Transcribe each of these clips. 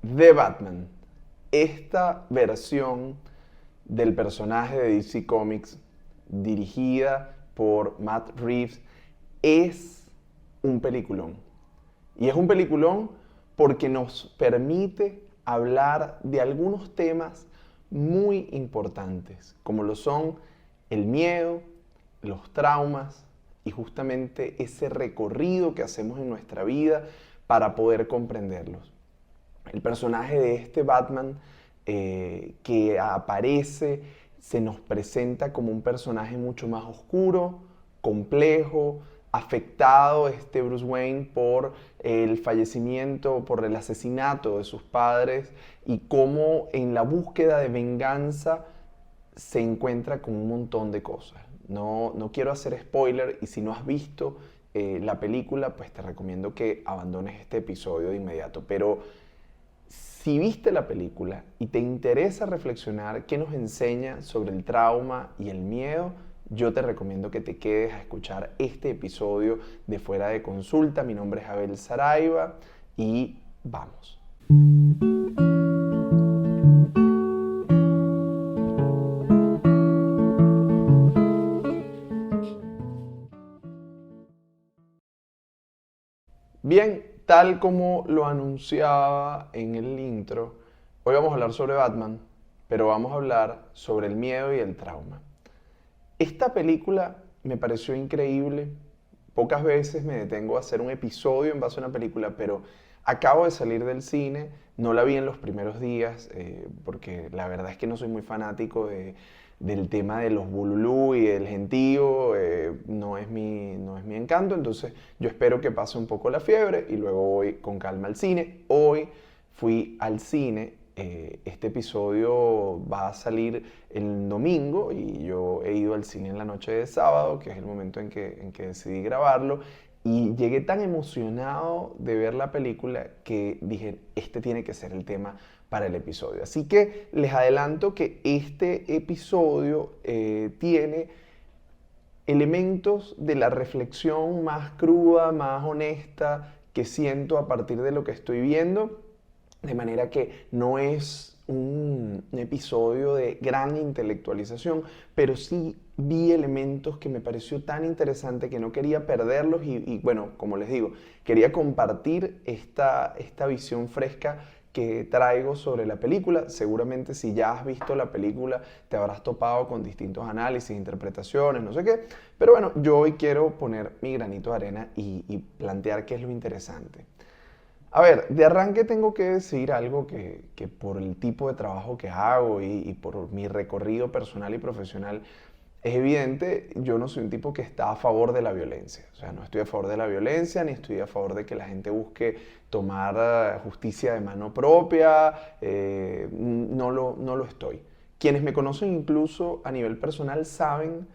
The Batman, esta versión del personaje de DC Comics dirigida por Matt Reeves es un peliculón. Y es un peliculón porque nos permite hablar de algunos temas muy importantes, como lo son el miedo, los traumas y justamente ese recorrido que hacemos en nuestra vida para poder comprenderlos. El personaje de este Batman que aparece se nos presenta como un personaje mucho más oscuro, complejo, afectado este Bruce Wayne por el fallecimiento, por el asesinato de sus padres y cómo en la búsqueda de venganza se encuentra con un montón de cosas. No quiero hacer spoiler y si no has visto la película, pues te recomiendo que abandones este episodio de inmediato. Pero si viste la película y te interesa reflexionar qué nos enseña sobre el trauma y el miedo, yo te recomiendo que te quedes a escuchar este episodio de Fuera de Consulta. Mi nombre es Abel Saraiva y vamos. Bien, tal como lo anunciaba en el intro, hoy vamos a hablar sobre Batman, pero vamos a hablar sobre el miedo y el trauma. Esta película me pareció increíble. Pocas veces me detengo a hacer un episodio en base a una película, pero acabo de salir del cine, no la vi en los primeros días, porque la verdad es que no soy muy fanático del tema de los bululú y del gentío, no es mi encanto, entonces yo espero que pase un poco la fiebre y luego voy con calma al cine. Hoy fui al cine. Este episodio va a salir el domingo y yo he ido al cine en la noche de sábado, que es el momento en que decidí grabarlo, y llegué tan emocionado de ver la película que dije, este tiene que ser el tema para el episodio. Así que les adelanto que este episodio tiene elementos de la reflexión más cruda, más honesta que siento a partir de lo que estoy viendo. De manera que no es un episodio de gran intelectualización, pero sí vi elementos que me pareció tan interesante que no quería perderlos y bueno, como les digo, quería compartir esta visión fresca que traigo sobre la película. Seguramente si ya has visto la película te habrás topado con distintos análisis, interpretaciones, no sé qué, pero bueno, yo hoy quiero poner mi granito de arena y plantear qué es lo interesante. A ver, de arranque tengo que decir algo que por el tipo de trabajo que hago y por mi recorrido personal y profesional es evidente. Yo no soy un tipo que está a favor de la violencia. O sea, no estoy a favor de la violencia ni estoy a favor de que la gente busque tomar justicia de mano propia. No lo estoy. Quienes me conocen incluso a nivel personal saben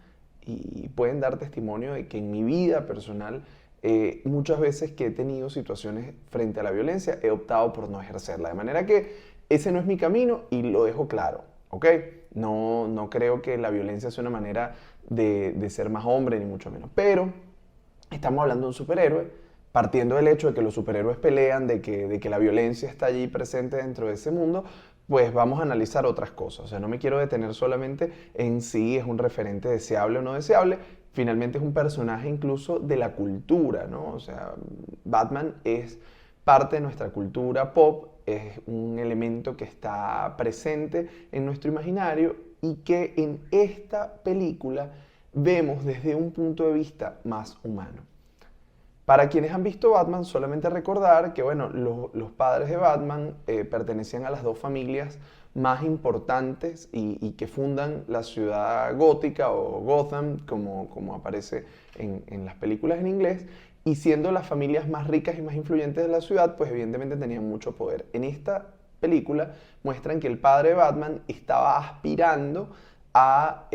y pueden dar testimonio de que en mi vida personal muchas veces que he tenido situaciones frente a la violencia, he optado por no ejercerla. De manera que ese no es mi camino y lo dejo claro, ¿ok? No creo que la violencia sea una manera de ser más hombre, ni mucho menos. Pero estamos hablando de un superhéroe, partiendo del hecho de que los superhéroes pelean, de que la violencia está allí presente dentro de ese mundo, pues vamos a analizar otras cosas. O sea, no me quiero detener solamente en si es un referente deseable o no deseable. Finalmente es un personaje incluso de la cultura, ¿no? O sea, Batman es parte de nuestra cultura pop, es un elemento que está presente en nuestro imaginario y que en esta película vemos desde un punto de vista más humano. Para quienes han visto Batman, solamente recordar que bueno, los padres de Batman pertenecían a las dos familias más importantes y que fundan la ciudad gótica o Gotham, como aparece en las películas en inglés, y siendo las familias más ricas y más influyentes de la ciudad, pues evidentemente tenían mucho poder. En esta película muestran que el padre de Batman estaba aspirando a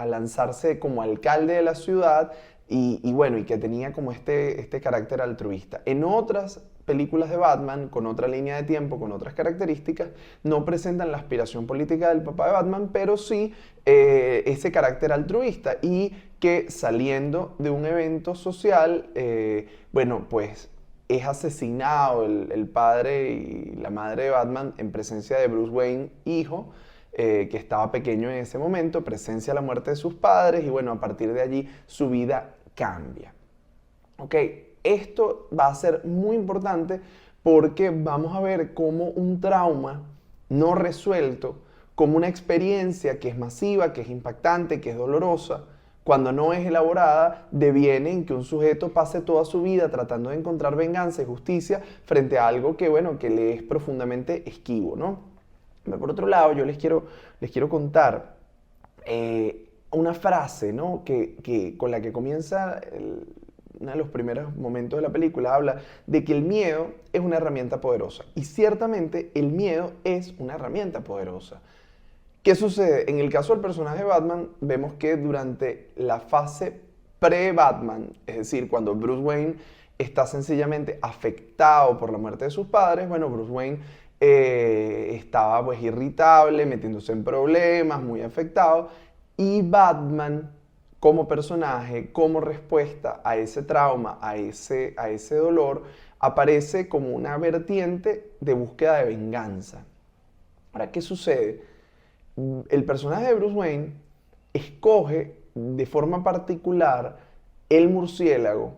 lanzarse como alcalde de la ciudad y bueno, y que tenía como este carácter altruista. En otras películas de Batman, con otra línea de tiempo, con otras características, no presentan la aspiración política del papá de Batman, pero sí ese carácter altruista y que saliendo de un evento social, bueno, pues es asesinado el padre y la madre de Batman en presencia de Bruce Wayne, hijo, que estaba pequeño en ese momento, presencia la muerte de sus padres y bueno, a partir de allí su vida cambia. Ok, esto va a ser muy importante porque vamos a ver cómo un trauma no resuelto, como una experiencia que es masiva, que es impactante, que es dolorosa, cuando no es elaborada, deviene en que un sujeto pase toda su vida tratando de encontrar venganza y justicia frente a algo que, bueno, que le es profundamente esquivo, ¿no? Pero por otro lado, yo les quiero contar una frase, ¿no? Con la que comienza uno de los primeros momentos de la película, habla de que el miedo es una herramienta poderosa. Y ciertamente el miedo es una herramienta poderosa. ¿Qué sucede? En el caso del personaje de Batman, vemos que durante la fase pre-Batman, es decir, cuando Bruce Wayne está sencillamente afectado por la muerte de sus padres, bueno, Bruce Wayne estaba pues irritable, metiéndose en problemas, muy afectado, y Batman como personaje, como respuesta a ese trauma, a ese dolor, aparece como una vertiente de búsqueda de venganza. Ahora, ¿qué sucede? El personaje de Bruce Wayne escoge de forma particular el murciélago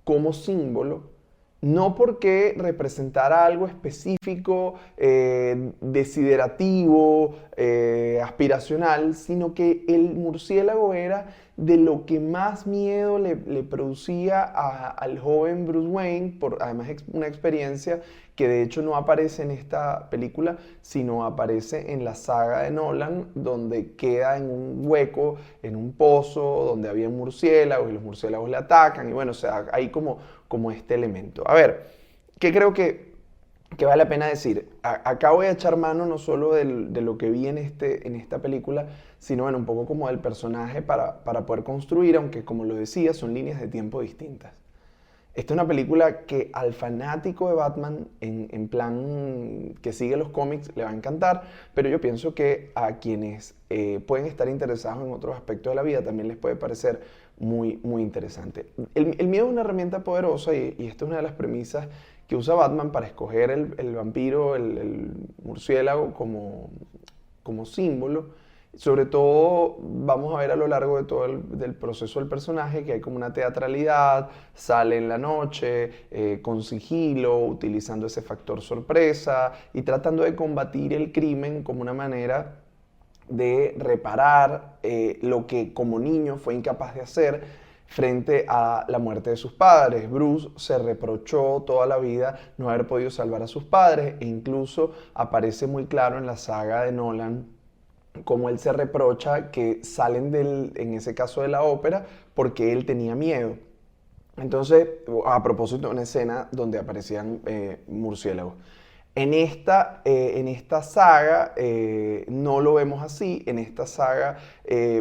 como símbolo, no porque representara algo específico, desiderativo, aspiracional, sino que el murciélago era de lo que más miedo le producía al joven Bruce Wayne, por además una experiencia que de hecho no aparece en esta película, sino aparece en la saga de Nolan, donde queda en un hueco, en un pozo, donde había murciélagos y los murciélagos le atacan, y bueno, o sea, hay como este elemento. A ver, ¿qué creo que vale la pena decir? Acá voy a echar mano no solo de lo que vi en esta película, sino bueno, un poco como del personaje para poder construir, aunque como lo decía, son líneas de tiempo distintas. Esta es una película que al fanático de Batman, en plan que sigue los cómics, le va a encantar, pero yo pienso que a quienes pueden estar interesados en otros aspectos de la vida también les puede parecer muy, muy interesante. El miedo es una herramienta poderosa y esta es una de las premisas que usa Batman para escoger el vampiro, el murciélago como símbolo. Sobre todo vamos a ver a lo largo de todo del proceso del personaje que hay como una teatralidad, sale en la noche, con sigilo, utilizando ese factor sorpresa y tratando de combatir el crimen como una manera de reparar lo que como niño fue incapaz de hacer frente a la muerte de sus padres. Bruce se reprochó toda la vida no haber podido salvar a sus padres e incluso aparece muy claro en la saga de Nolan como él se reprocha que salen en ese caso de la ópera porque él tenía miedo. Entonces, a propósito de una escena donde aparecían murciélagos. En esta saga no lo vemos así. En esta saga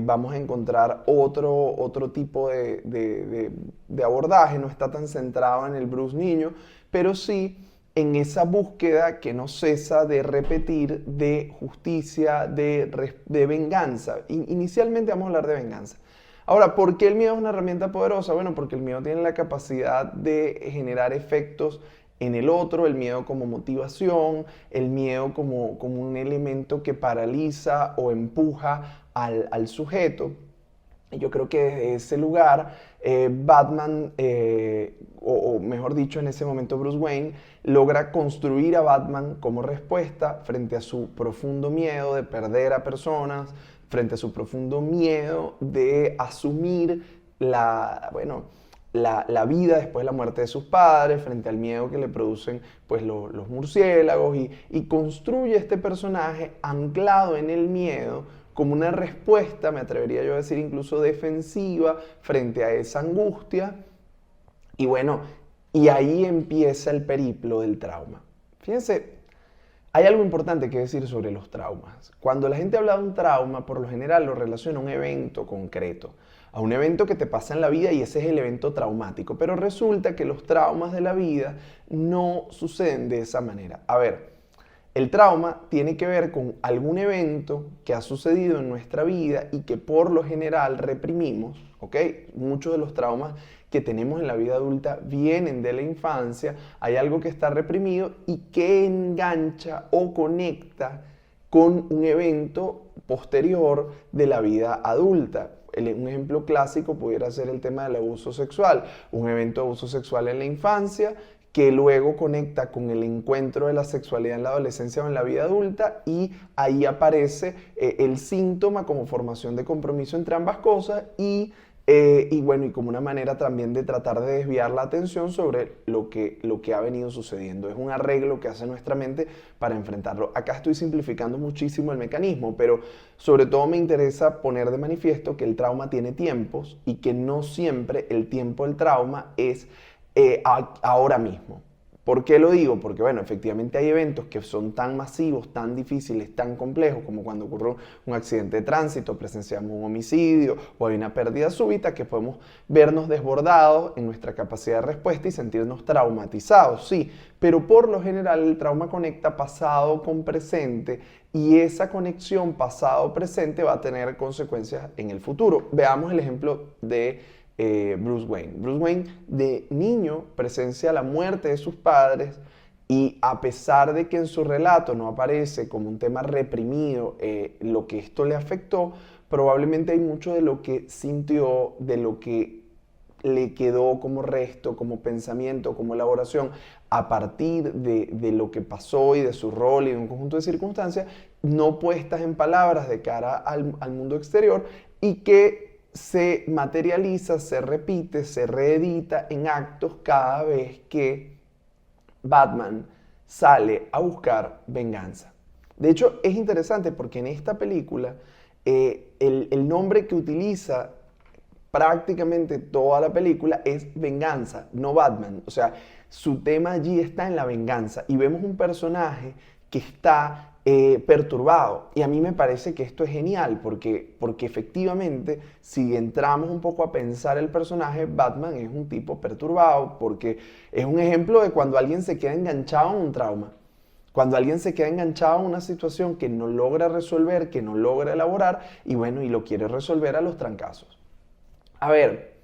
vamos a encontrar otro tipo de abordaje. No está tan centrado en el Bruce niño, pero sí en esa búsqueda que no cesa de repetir de justicia, de venganza. Inicialmente vamos a hablar de venganza. Ahora, ¿por qué el miedo es una herramienta poderosa? Bueno, porque el miedo tiene la capacidad de generar efectos en el otro, el miedo como motivación, el miedo como un elemento que paraliza o empuja al sujeto. Y yo creo que desde ese lugar Batman, o mejor dicho, en ese momento Bruce Wayne, logra construir a Batman como respuesta frente a su profundo miedo de perder a personas, frente a su profundo miedo de asumir la vida después de la muerte de sus padres, frente al miedo que le producen pues, los murciélagos, y construye este personaje anclado en el miedo como una respuesta, me atrevería yo a decir incluso defensiva, frente a esa angustia. Y bueno, y ahí empieza el periplo del trauma. Fíjense, hay algo importante que decir sobre los traumas. Cuando la gente habla de un trauma, por lo general lo relaciona a un evento concreto, a un evento que te pasa en la vida y ese es el evento traumático. Pero resulta que los traumas de la vida no suceden de esa manera. A ver, El trauma tiene que ver con algún evento que ha sucedido en nuestra vida y que por lo general reprimimos, ¿ok? Muchos de los traumas que tenemos en la vida adulta vienen de la infancia, hay algo que está reprimido y que engancha o conecta con un evento posterior de la vida adulta. Un ejemplo clásico pudiera ser el tema del abuso sexual, un evento de abuso sexual en la infancia que luego conecta con el encuentro de la sexualidad en la adolescencia o en la vida adulta y ahí aparece el síntoma como formación de compromiso entre ambas cosas y bueno, y como una manera también de tratar de desviar la atención sobre lo que ha venido sucediendo. Es un arreglo que hace nuestra mente para enfrentarlo. Acá estoy simplificando muchísimo el mecanismo, pero sobre todo me interesa poner de manifiesto que el trauma tiene tiempos y que no siempre el tiempo del trauma es ahora mismo. ¿Por qué lo digo? Porque, bueno, efectivamente hay eventos que son tan masivos, tan difíciles, tan complejos, como cuando ocurre un accidente de tránsito, presenciamos un homicidio o hay una pérdida súbita, que podemos vernos desbordados en nuestra capacidad de respuesta y sentirnos traumatizados, sí, pero por lo general el trauma conecta pasado con presente y esa conexión pasado-presente va a tener consecuencias en el futuro. Veamos el ejemplo de Bruce Wayne. Bruce Wayne de niño presencia la muerte de sus padres y a pesar de que en su relato no aparece como un tema reprimido lo que esto le afectó, probablemente hay mucho de lo que sintió, de lo que le quedó como resto, como pensamiento, como elaboración, a partir de lo que pasó y de su rol y de un conjunto de circunstancias, no puestas en palabras de cara al mundo exterior y que se materializa, se repite, se reedita en actos cada vez que Batman sale a buscar venganza. De hecho, es interesante porque en esta película el nombre que utiliza prácticamente toda la película es venganza, no Batman. O sea, su tema allí está en la venganza y vemos un personaje que está perturbado. Y a mí me parece que esto es genial porque efectivamente, si entramos un poco a pensar el personaje, Batman es un tipo perturbado porque es un ejemplo de cuando alguien se queda enganchado en un trauma. Cuando alguien se queda enganchado en una situación que no logra resolver, que no logra elaborar y bueno, y lo quiere resolver a los trancazos. A ver,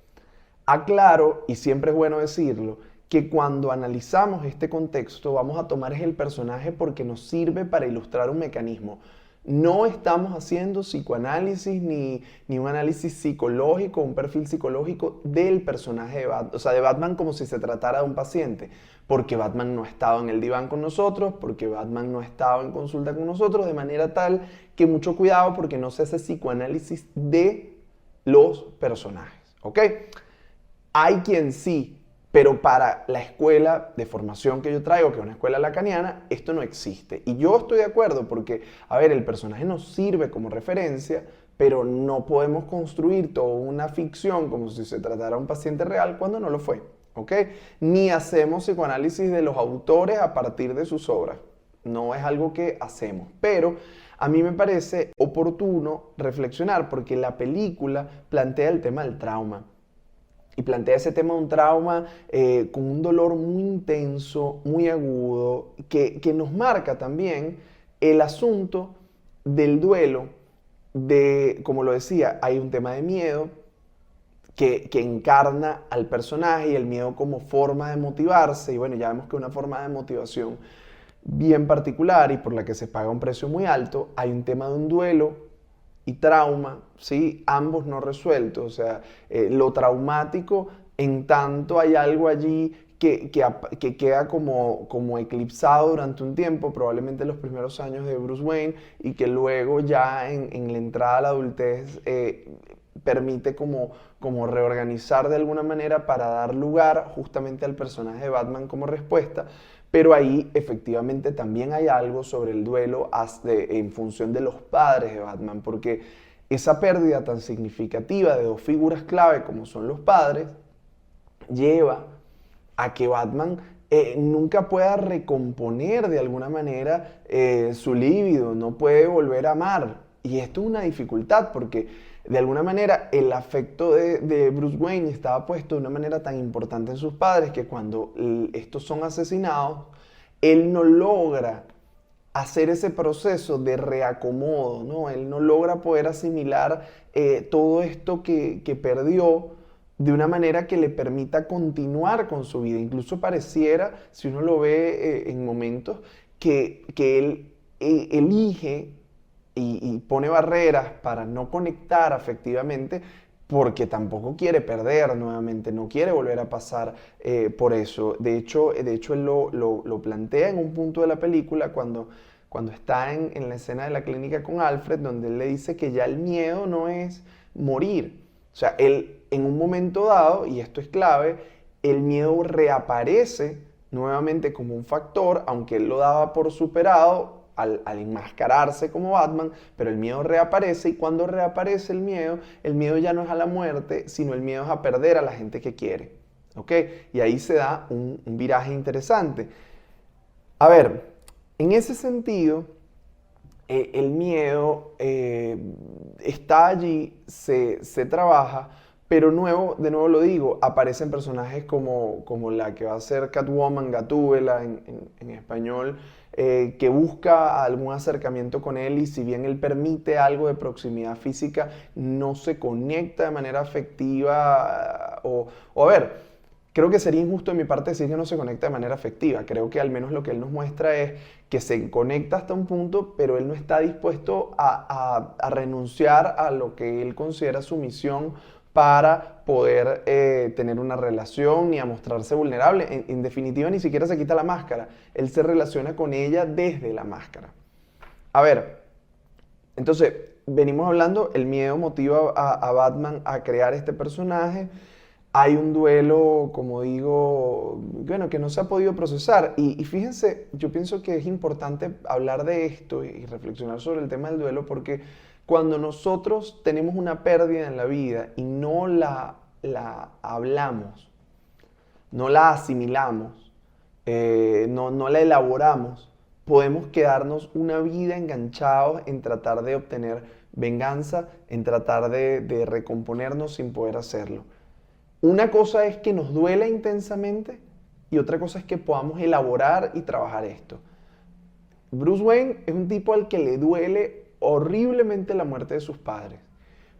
aclaro, y siempre es bueno decirlo, que cuando analizamos este contexto vamos a tomar el personaje porque nos sirve para ilustrar un mecanismo. No estamos haciendo psicoanálisis ni un análisis psicológico, un perfil psicológico del personaje de Batman, o sea, de Batman como si se tratara de un paciente, porque Batman no ha estado en el diván con nosotros, porque Batman no ha estado en consulta con nosotros, de manera tal que mucho cuidado porque no se hace psicoanálisis de los personajes, ¿ok? Hay quien sí, pero para la escuela de formación que yo traigo, que es una escuela lacaniana, esto no existe. Y yo estoy de acuerdo porque, a ver, el personaje nos sirve como referencia, pero no podemos construir toda una ficción como si se tratara de un paciente real cuando no lo fue, ¿ok? Ni hacemos psicoanálisis de los autores a partir de sus obras. No es algo que hacemos, pero a mí me parece oportuno reflexionar porque la película plantea el tema del trauma. Y plantea ese tema de un trauma con un dolor muy intenso, muy agudo, que nos marca también el asunto del duelo, como lo decía, hay un tema de miedo que encarna al personaje y el miedo como forma de motivarse. Y bueno, ya vemos que una forma de motivación bien particular y por la que se paga un precio muy alto, hay un tema de un duelo y trauma, ¿sí? Ambos no resueltos, o sea, lo traumático, en tanto hay algo allí que queda como eclipsado durante un tiempo, probablemente en los primeros años de Bruce Wayne, y que luego ya en la entrada a la adultez permite como reorganizar de alguna manera para dar lugar justamente al personaje de Batman como respuesta. Pero ahí efectivamente también hay algo sobre el duelo en función de los padres de Batman, porque esa pérdida tan significativa de dos figuras clave como son los padres, lleva a que Batman nunca pueda recomponer de alguna manera su líbido, no puede volver a amar. Y esto es una dificultad porque de alguna manera el afecto de Bruce Wayne estaba puesto de una manera tan importante en sus padres que cuando estos son asesinados, él no logra hacer ese proceso de reacomodo, ¿no? Él no logra poder asimilar todo esto que perdió de una manera que le permita continuar con su vida. Incluso pareciera, si uno lo ve en momentos, que él elige y pone barreras para no conectar afectivamente porque tampoco quiere perder nuevamente, no quiere volver a pasar por eso. De hecho él lo plantea en un punto de la película cuando está en la escena de la clínica con Alfred, donde él le dice que ya el miedo no es morir. O sea, él en un momento dado, y esto es clave, el miedo reaparece nuevamente como un factor, aunque él lo daba por superado al enmascararse como Batman, pero el miedo reaparece, y cuando reaparece el miedo ya no es a la muerte, sino el miedo es a perder a la gente que quiere. ¿Ok? Y ahí se da un viraje interesante. A ver, en ese sentido, el miedo está allí, se trabaja, pero de nuevo lo digo, aparecen personajes como la que va a ser Catwoman, Gatúbela en español, que busca algún acercamiento con él, y si bien él permite algo de proximidad física, no se conecta de manera afectiva o a ver. Creo que sería injusto de mi parte decir que no se conecta de manera afectiva. Creo que al menos lo que él nos muestra es que se conecta hasta un punto, pero él no está dispuesto a renunciar a lo que él considera su misión para poder tener una relación ni a mostrarse vulnerable. En definitiva, ni siquiera se quita la máscara. Él se relaciona con ella desde la máscara. A ver, entonces, venimos hablando, el miedo motiva a Batman a crear este personaje. Hay un duelo, como digo, bueno, que no se ha podido procesar. Y fíjense, yo pienso que es importante hablar de esto y reflexionar sobre el tema del duelo, porque cuando nosotros tenemos una pérdida en la vida y no la hablamos, no la asimilamos, no la elaboramos, podemos quedarnos una vida enganchados en tratar de obtener venganza, en tratar de recomponernos sin poder hacerlo. Una cosa es que nos duela intensamente y otra cosa es que podamos elaborar y trabajar esto. Bruce Wayne es un tipo al que le duele horriblemente la muerte de sus padres,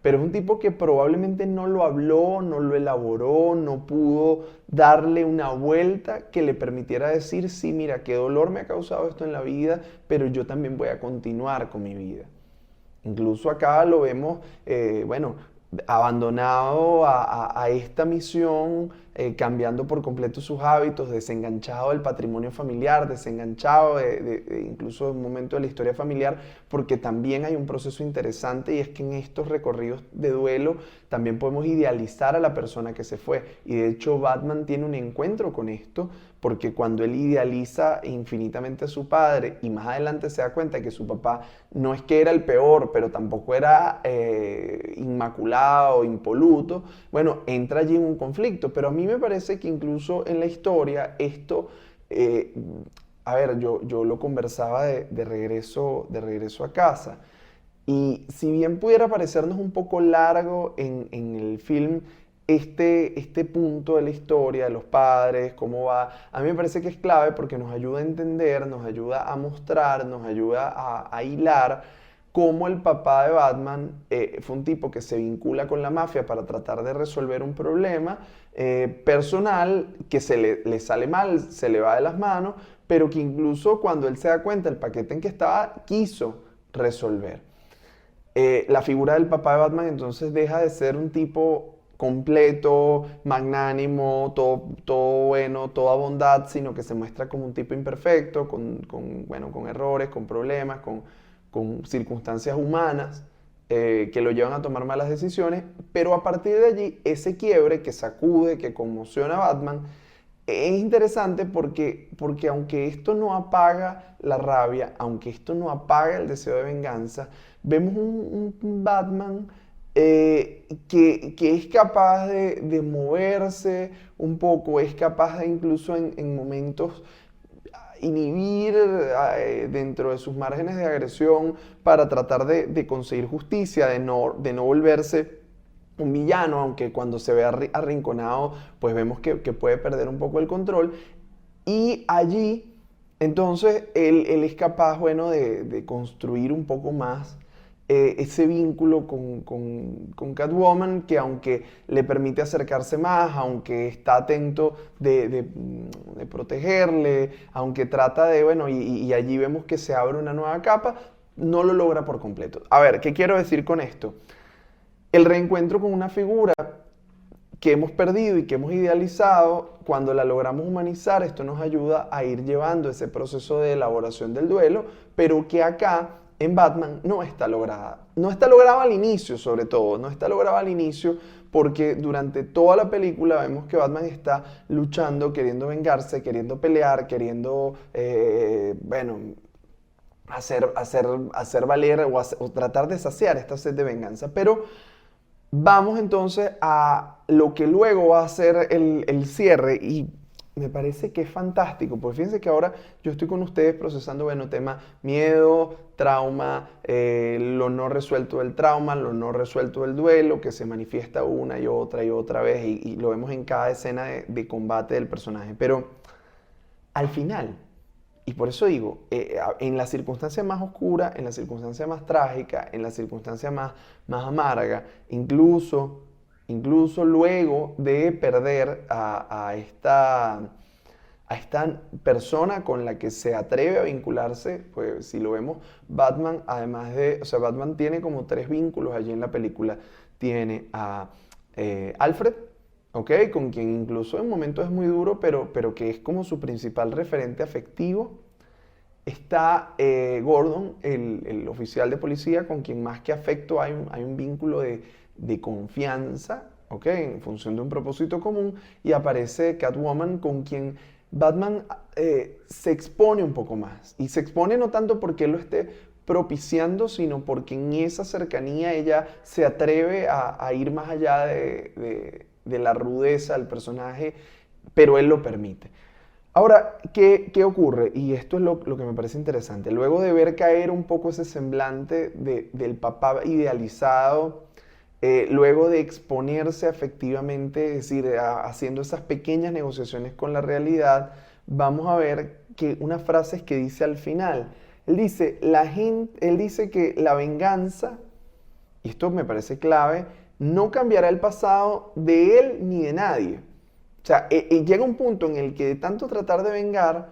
pero es un tipo que probablemente no lo habló, no lo elaboró, no pudo darle una vuelta que le permitiera decir, sí, mira, qué dolor me ha causado esto en la vida, pero yo también voy a continuar con mi vida. Incluso acá lo vemos, bueno, abandonado a esta misión, cambiando por completo sus hábitos, desenganchado del patrimonio familiar, desenganchado incluso de un momento de la historia familiar, porque también hay un proceso interesante, y es que en estos recorridos de duelo también podemos idealizar a la persona que se fue. Y de hecho Batman tiene un encuentro con esto, porque cuando él idealiza infinitamente a su padre y más adelante se da cuenta que su papá no es que era el peor, pero tampoco era inmaculado, impoluto, bueno, entra allí en un conflicto. Pero a mí me parece que incluso en la historia esto, a ver, yo lo conversaba de regreso a casa, y si bien pudiera parecernos un poco largo en el film, este punto de la historia de los padres, cómo va, a mí me parece que es clave porque nos ayuda a entender, nos ayuda a mostrar, nos ayuda a hilar cómo el papá de Batman fue un tipo que se vincula con la mafia para tratar de resolver un problema personal que le sale mal, se le va de las manos, pero que incluso cuando él se da cuenta del paquete en que estaba, quiso resolver. La figura del papá de Batman entonces deja de ser un tipo completo, magnánimo, todo bueno, toda bondad, sino que se muestra como un tipo imperfecto, bueno, con errores, con problemas, con circunstancias humanas que lo llevan a tomar malas decisiones, pero a partir de allí, ese quiebre que sacude, que conmociona a Batman, es interesante porque aunque esto no apaga la rabia, aunque esto no apaga el deseo de venganza, vemos un Batman que es capaz de moverse un poco, es capaz de incluso en momentos inhibir dentro de sus márgenes de agresión para tratar de conseguir justicia, de no volverse un villano, aunque cuando se ve arrinconado, pues vemos que puede perder un poco el control. Y allí Entonces, él es capaz, bueno, de construir un poco más ese vínculo con Catwoman, que aunque le permite acercarse más, aunque está atento de protegerle, aunque trata de, bueno, y allí vemos que se abre una nueva capa, no lo logra por completo. A ver, ¿qué quiero decir con esto? El reencuentro con una figura que hemos perdido y que hemos idealizado, cuando la logramos humanizar, esto nos ayuda a ir llevando ese proceso de elaboración del duelo, pero que acá en Batman no está lograda. No está lograda al inicio, sobre todo, no está lograda al inicio porque durante toda la película vemos que Batman está luchando, queriendo vengarse, queriendo pelear, queriendo, bueno, hacer valer o tratar de saciar esta sed de venganza. Pero vamos entonces a lo que luego va a ser el cierre y me parece que es fantástico, porque fíjense que ahora yo estoy con ustedes procesando, bueno, tema miedo, trauma, lo no resuelto del trauma, lo no resuelto del duelo, que se manifiesta una y otra vez y lo vemos en cada escena de combate del personaje. Pero al final, y por eso digo, en la circunstancia más oscura, en la circunstancia más trágica, en la circunstancia más amarga, incluso luego de perder a esta persona con la que se atreve a vincularse, pues si lo vemos, Batman, además de, o sea, Batman tiene como tres vínculos allí en la película. Tiene a Alfred, ¿ok? Con quien incluso en momentos es muy duro, pero que es como su principal referente afectivo. Está Gordon, el oficial de policía, con quien más que afecto hay un vínculo de confianza, ¿ok? En función de un propósito común. Y aparece Catwoman, con quien Batman se expone un poco más. Y se expone no tanto porque él lo esté propiciando, sino porque en esa cercanía ella se atreve a ir más allá de la rudeza del personaje, pero él lo permite. Ahora, ¿qué ocurre? Y esto es lo que me parece interesante. Luego de ver caer un poco ese semblante del papá idealizado, luego de exponerse afectivamente, es decir, haciendo esas pequeñas negociaciones con la realidad, vamos a ver que unas frases que dice al final. Él dice que la venganza, y esto me parece clave, no cambiará el pasado de él ni de nadie. O sea, llega un punto en el que de tanto tratar de vengar,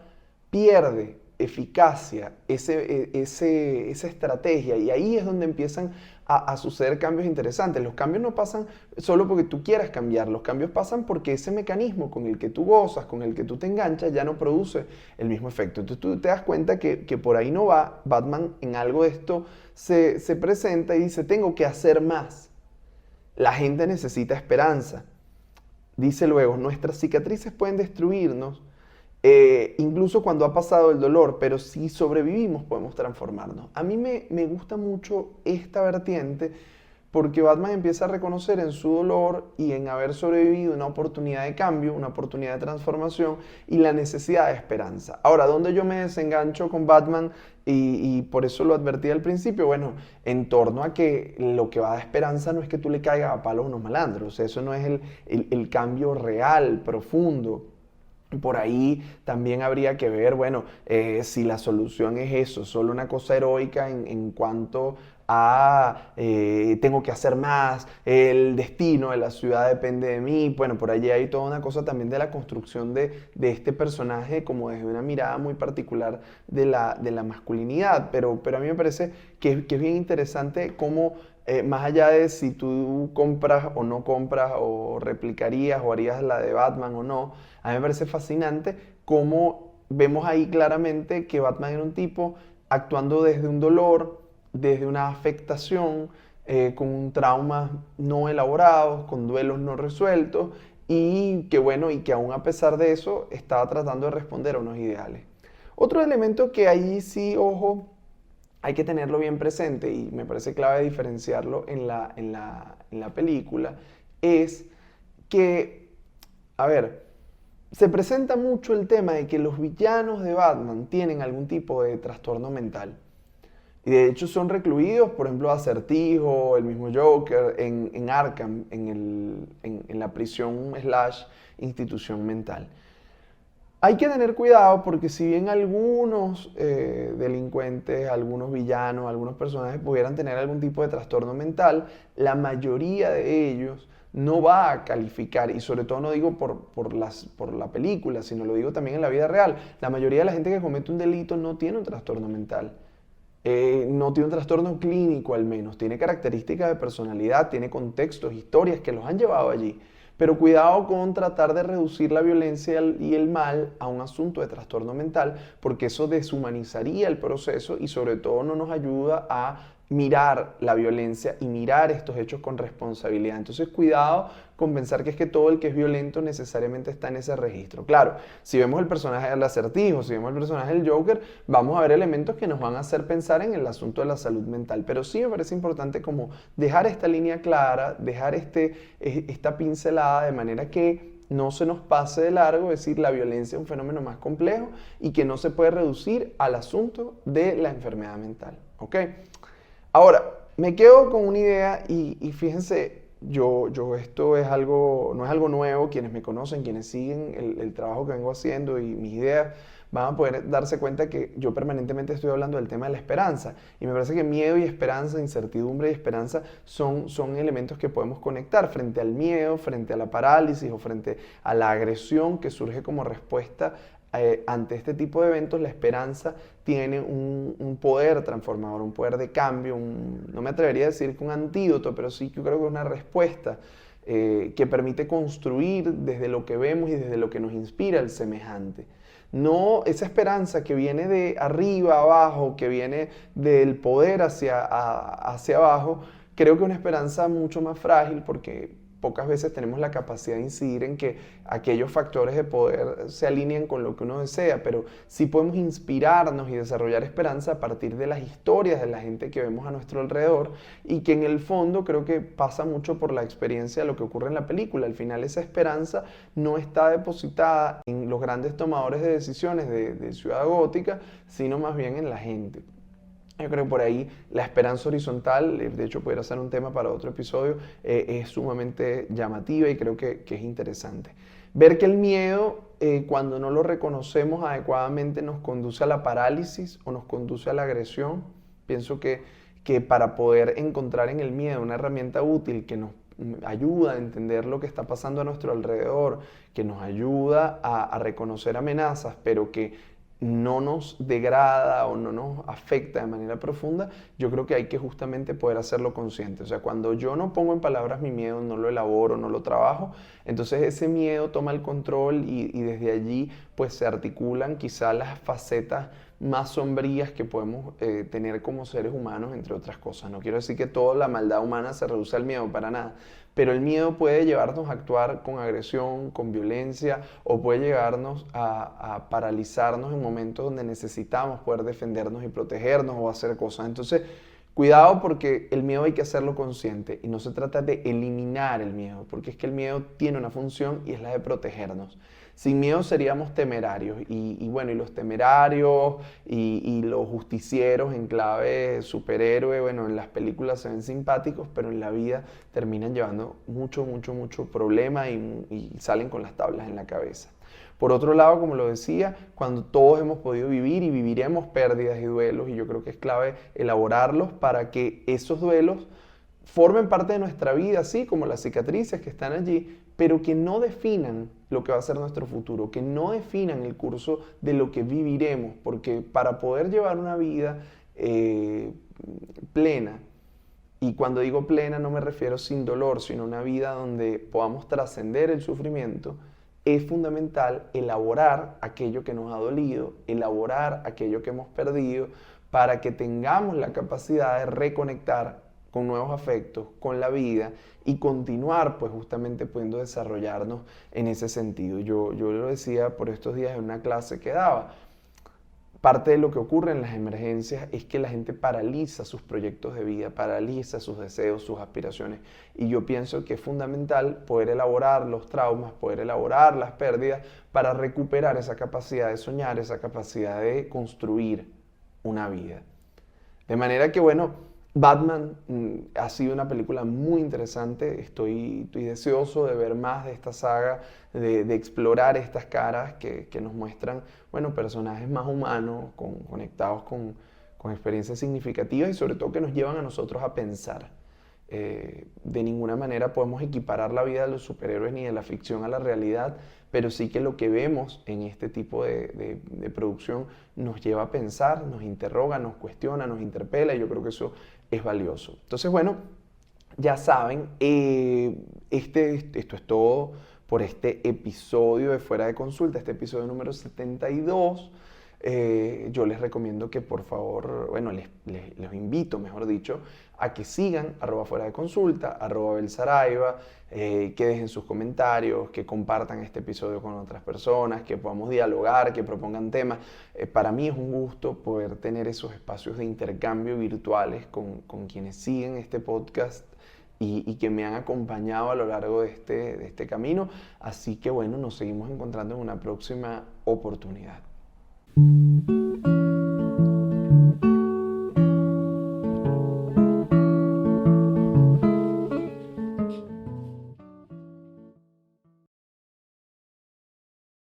pierde eficacia esa estrategia. Y ahí es donde empiezan a suceder cambios interesantes. Los cambios no pasan solo porque tú quieras cambiar, los cambios pasan porque ese mecanismo con el que tú gozas, con el que tú te enganchas, ya no produce el mismo efecto. Entonces tú te das cuenta que por ahí no va. Batman en algo de esto se presenta y dice, tengo que hacer más. La gente necesita esperanza. Dice luego, nuestras cicatrices pueden destruirnos, incluso cuando ha pasado el dolor, pero si sobrevivimos podemos transformarnos. A mí me gusta mucho esta vertiente porque Batman empieza a reconocer en su dolor y en haber sobrevivido una oportunidad de cambio, una oportunidad de transformación y la necesidad de esperanza. Ahora, ¿dónde yo me desengancho con Batman? Y por eso lo advertí al principio, bueno, en torno a que lo que va a dar esperanza no es que tú le caigas a palos a unos malandros, o sea, eso no es el cambio real, profundo. Por ahí también habría que ver, bueno, si la solución es eso, solo una cosa heroica en cuanto a tengo que hacer más, el destino de la ciudad depende de mí. Bueno, por allí hay toda una cosa también de la construcción de este personaje como desde una mirada muy particular de la masculinidad. Pero a mí me parece que es bien interesante cómo más allá de si tú compras o no compras o replicarías o harías la de Batman o no, a mí me parece fascinante cómo vemos ahí claramente que Batman era un tipo actuando desde un dolor, desde una afectación, con traumas no elaborados, con duelos no resueltos y que bueno, y que aún a pesar de eso estaba tratando de responder a unos ideales. Otro elemento que ahí sí, ojo, hay que tenerlo bien presente y me parece clave diferenciarlo en la película, es que, a ver, se presenta mucho el tema de que los villanos de Batman tienen algún tipo de trastorno mental. Y de hecho son recluidos, por ejemplo, Acertijo, el mismo Joker, en Arkham, en la prisión / institución mental. Hay que tener cuidado porque si bien algunos delincuentes, algunos villanos, algunos personajes pudieran tener algún tipo de trastorno mental, la mayoría de ellos no va a calificar, y sobre todo no digo por la película, sino lo digo también en la vida real. La mayoría de la gente que comete un delito no tiene un trastorno mental. No tiene un trastorno clínico al menos, tiene características de personalidad, tiene contextos, historias que los han llevado allí. Pero cuidado con tratar de reducir la violencia y el mal a un asunto de trastorno mental, porque eso deshumanizaría el proceso y sobre todo no nos ayuda a mirar la violencia y mirar estos hechos con responsabilidad. Entonces, cuidado con pensar que es que todo el que es violento necesariamente está en ese registro. Claro, si vemos el personaje del Acertijo, si vemos el personaje del Joker, vamos a ver elementos que nos van a hacer pensar en el asunto de la salud mental. Pero sí me parece importante como dejar esta línea clara, dejar esta pincelada de manera que no se nos pase de largo, es decir, la violencia es un fenómeno más complejo y que no se puede reducir al asunto de la enfermedad mental. ¿Ok? Ahora, me quedo con una idea y fíjense, esto es algo, no es algo nuevo. Quienes me conocen, quienes siguen el trabajo que vengo haciendo y mis ideas, van a poder darse cuenta que yo permanentemente estoy hablando del tema de la esperanza. Y me parece que miedo y esperanza, incertidumbre y esperanza son elementos que podemos conectar frente al miedo, frente a la parálisis o frente a la agresión que surge como respuesta ante este tipo de eventos. La esperanza tiene un poder transformador, un poder de cambio, no me atrevería a decir que un antídoto, pero sí que yo creo que es una respuesta que permite construir desde lo que vemos y desde lo que nos inspira el semejante. No esa esperanza que viene de arriba abajo, que viene del poder hacia abajo, creo que es una esperanza mucho más frágil porque pocas veces tenemos la capacidad de incidir en que aquellos factores de poder se alineen con lo que uno desea, pero sí podemos inspirarnos y desarrollar esperanza a partir de las historias de la gente que vemos a nuestro alrededor y que en el fondo creo que pasa mucho por la experiencia de lo que ocurre en la película. Al final esa esperanza no está depositada en los grandes tomadores de decisiones de Ciudad Gótica, sino más bien en la gente. Yo creo que por ahí la esperanza horizontal, de hecho pudiera ser un tema para otro episodio, es sumamente llamativa y creo que es interesante. Ver que el miedo, cuando no lo reconocemos adecuadamente, nos conduce a la parálisis o nos conduce a la agresión. Pienso que para poder encontrar en el miedo una herramienta útil que nos ayuda a entender lo que está pasando a nuestro alrededor, que nos ayuda a reconocer amenazas, pero que no nos degrada o no nos afecta de manera profunda, yo creo que hay que justamente poder hacerlo consciente. O sea, cuando yo no pongo en palabras mi miedo, no lo elaboro, no lo trabajo, entonces ese miedo toma el control y desde allí pues se articulan quizá las facetas más sombrías que podemos tener como seres humanos, entre otras cosas. No quiero decir que toda la maldad humana se reduce al miedo, para nada, pero el miedo puede llevarnos a actuar con agresión, con violencia, o puede llevarnos a paralizarnos en momentos donde necesitamos poder defendernos y protegernos o hacer cosas. Entonces, cuidado porque el miedo hay que hacerlo consciente y no se trata de eliminar el miedo, porque es que el miedo tiene una función y es la de protegernos. Sin miedo seríamos temerarios y bueno, y los temerarios y los justicieros en clave superhéroe, bueno, en las películas se ven simpáticos, pero en la vida terminan llevando mucho problema y salen con las tablas en la cabeza. Por otro lado, como lo decía, cuando todos hemos podido vivir y viviremos pérdidas y duelos, y yo creo que es clave elaborarlos para que esos duelos formen parte de nuestra vida, así como las cicatrices que están allí, pero que no definan lo que va a ser nuestro futuro, que no definan el curso de lo que viviremos, porque para poder llevar una vida plena, y cuando digo plena no me refiero sin dolor, sino una vida donde podamos trascender el sufrimiento, es fundamental elaborar aquello que nos ha dolido, elaborar aquello que hemos perdido, para que tengamos la capacidad de reconectar con nuevos afectos, con la vida y continuar pues justamente pudiendo desarrollarnos en ese sentido. Yo lo decía por estos días en una clase que daba. Parte de lo que ocurre en las emergencias es que la gente paraliza sus proyectos de vida, paraliza sus deseos, sus aspiraciones. Y yo pienso que es fundamental poder elaborar los traumas, poder elaborar las pérdidas para recuperar esa capacidad de soñar, esa capacidad de construir una vida. De manera que, bueno, Batman ha sido una película muy interesante, estoy deseoso de ver más de esta saga, de explorar estas caras que nos muestran, bueno, personajes más humanos, conectados con experiencias significativas y sobre todo que nos llevan a nosotros a pensar. De ninguna manera podemos equiparar la vida de los superhéroes ni de la ficción a la realidad, pero sí que lo que vemos en este tipo de producción nos lleva a pensar, nos interroga, nos cuestiona, nos interpela y yo creo que eso es valioso. Entonces, bueno, ya saben, esto es todo por este episodio de Fuera de Consulta, este episodio número 72. Yo les recomiendo que por favor, bueno, les invito, mejor dicho, a que sigan @fuera de consulta, @belsaraiva, que dejen sus comentarios, que compartan este episodio con otras personas, que podamos dialogar, que propongan temas. Para mí es un gusto poder tener esos espacios de intercambio virtuales con quienes siguen este podcast y que me han acompañado a lo largo de este camino. Así que bueno, nos seguimos encontrando en una próxima oportunidad.